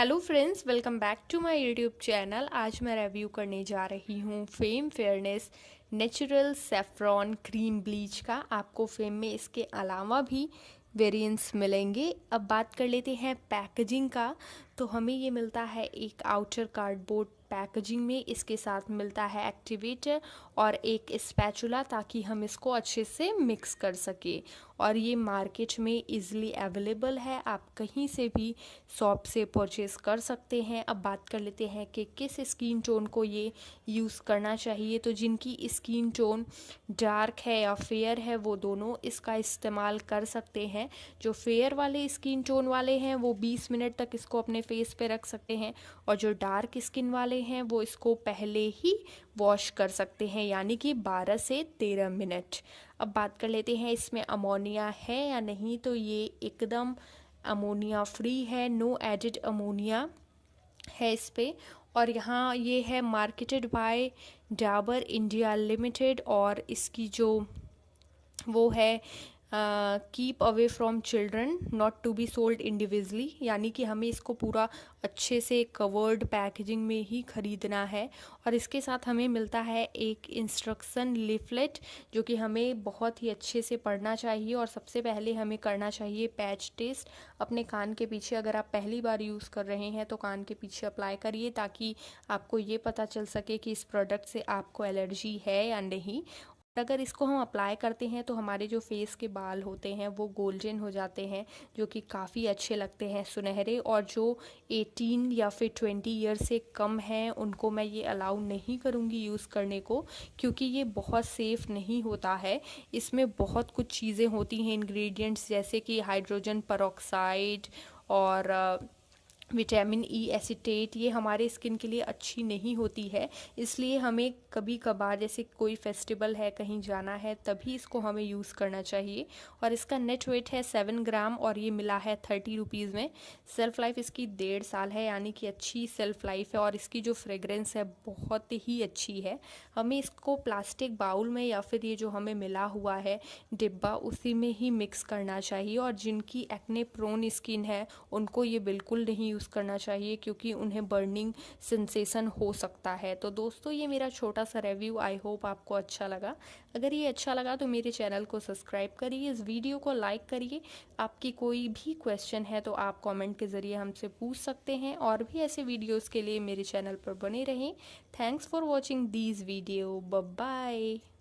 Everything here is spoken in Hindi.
Hello friends, welcome back to my YouTube channel. आज मैं रिव्यू करने जा रही हूँ Fem fairness natural saffron cream bleach का। आपको फेम में इसके अलावा भी वेरिएंट्स मिलेंगे। अब बात कर लेते हैं पैकेजिंग का। तो हमें ये मिलता है एक आउटर कार्डबोर्ड पैकेजिंग में। इसके साथ मिलता है एक्टिवेटर और एक स्पैचुला ताकि हम इसको अच्छे से मिक्स कर सके। और ये मार्केट में इजीली अवेलेबल है, आप कहीं से भी शॉप से परचेज़ कर सकते हैं। अब बात कर लेते हैं कि किस स्किन टोन को ये यूज़ करना चाहिए। तो जिनकी स्किन टोन डार्क है या फेयर है वो दोनों इसका इस्तेमाल कर सकते हैं। जो फेयर वाले स्किन टोन वाले हैं वो 20 मिनट तक इसको अपने फेस पे रख सकते हैं, और जो डार्क स्किन वाले हैं वो इसको पहले ही वॉश कर सकते हैं, यानी कि 12 से 13 मिनट। अब बात कर लेते हैं इसमें अमोनिया है या नहीं। तो ये एकदम अमोनिया फ्री है, नो एडिड अमोनिया है इस पे। और यहाँ ये है marketed by Dabur India limited, और इसकी जो वो है keep away from children not to be sold individually, यानी कि हमें इसको पूरा अच्छे से कवर्ड पैकेजिंग में ही ख़रीदना है। और इसके साथ हमें मिलता है एक इंस्ट्रक्शन लीफलेट जो कि हमें बहुत ही अच्छे से पढ़ना चाहिए। और सबसे पहले हमें करना चाहिए पैच टेस्ट अपने कान के पीछे। अगर आप पहली बार यूज़ कर रहे हैं तो कान के पीछे अप्लाई करिए ताकि आपको ये पता चल सके कि इस प्रोडक्ट से आपको एलर्जी है या नहीं। अगर इसको हम अप्लाई करते हैं तो हमारे जो फेस के बाल होते हैं वो गोल्डन हो जाते हैं, जो कि काफ़ी अच्छे लगते हैं, सुनहरे। और जो 18 या फिर 20 ईयर से कम हैं उनको मैं ये अलाउ नहीं करूँगी यूज़ करने को, क्योंकि ये बहुत सेफ़ नहीं होता है। इसमें बहुत कुछ चीज़ें होती हैं इंग्रेडिएंट्स, जैसे कि हाइड्रोजन परऑक्साइड और विटामिन ई एसिटेट। ये हमारे स्किन के लिए अच्छी नहीं होती है, इसलिए हमें कभी कभार जैसे कोई फेस्टिवल है, कहीं जाना है, तभी इसको हमें यूज़ करना चाहिए। और इसका नेट वेट है 7 ग्राम और ये मिला है 30 रुपीज़ में। सेल्फ़ लाइफ इसकी 1.5 साल है, यानी कि अच्छी सेल्फ़ लाइफ है। और इसकी जो फ्रेगरेंस है बहुत ही अच्छी है। हमें इसको प्लास्टिक बाउल में या फिर ये जो हमें मिला हुआ है डिब्बा, उसी में ही मिक्स करना चाहिए। और जिनकी एक्ने प्रोन स्किन है उनको ये बिल्कुल नहीं यूज़ करना चाहिए, क्योंकि उन्हें बर्निंग सेंसेशन हो सकता है। तो दोस्तों, ये मेरा छोटा सा रिव्यू, आई होप आपको अच्छा लगा। अगर ये अच्छा लगा तो मेरे चैनल को सब्सक्राइब करिए, इस वीडियो को लाइक करिए। आपकी कोई भी क्वेश्चन है तो आप कमेंट के ज़रिए हमसे पूछ सकते हैं, और भी ऐसे वीडियोज़ के लिए मेरे चैनल पर बने रहें। Thanks for watching these video. Bye bye.